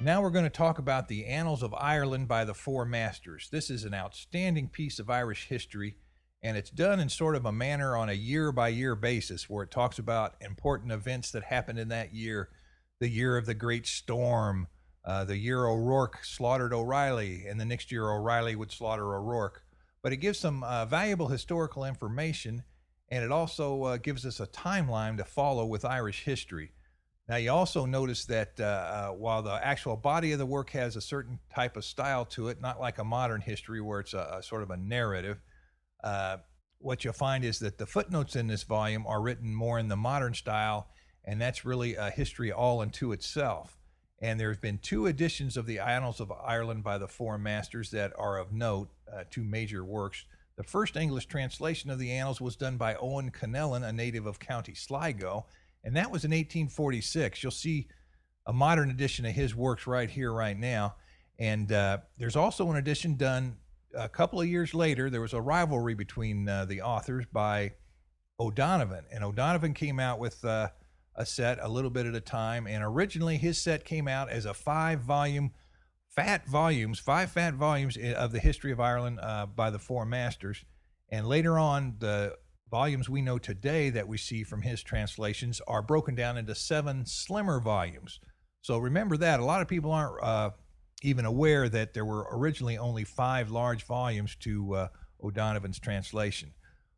Now we're going to talk about the Annals of Ireland by the Four Masters. This is an outstanding piece of Irish history, and it's done in sort of a manner on a year-by-year basis where it talks about important events that happened in that year, the year of the Great Storm, the year O'Rourke slaughtered O'Reilly, and the next year O'Reilly would slaughter O'Rourke. But it gives some valuable historical information, and it also gives us a timeline to follow with Irish history. Now, you also notice that while the actual body of the work has a certain type of style to it, not like a modern history where it's a sort of a narrative, what you'll find is that the footnotes in this volume are written more in the modern style, and that's really a history all unto itself. And there's been two editions of the Annals of Ireland by the Four Masters that are of note, two major works. The first English translation of the Annals was done by Owen Connellan, a native of County Sligo, and that was in 1846. You'll see a modern edition of his works right here, right now. And there's also an edition done a couple of years later. There was a rivalry between the authors by O'Donovan. And O'Donovan came out with a set a little bit at a time. And originally his set came out as a five fat volumes of the history of Ireland by the Four Masters. And later on, the volumes we know today that we see from his translations are broken down into 7 slimmer volumes. So remember that. A lot of people aren't even aware that there were originally only 5 large volumes to O'Donovan's translation.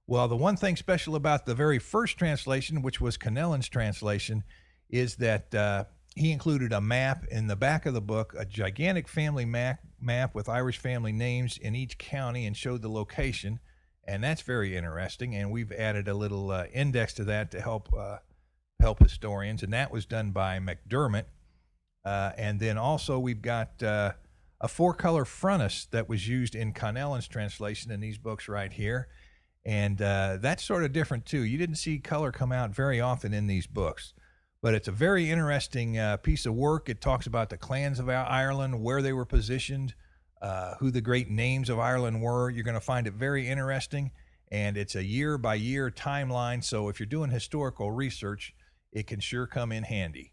Well, the one thing special about the very first translation, which was Connellan's translation, is that he included a map in the back of the book, a gigantic family map with Irish family names in each county, and showed the location. And that's very interesting, and we've added a little index to that to help historians, and that was done by McDermott. And then also we've got a 4-color frontis that was used in Connellan's translation in these books right here, and that's sort of different too. You didn't see color come out very often in these books, but it's a very interesting piece of work. It talks about the clans of Ireland, where they were positioned, who the great names of Ireland were. You're going to find it very interesting, and it's a year-by-year timeline, so if you're doing historical research, it can sure come in handy.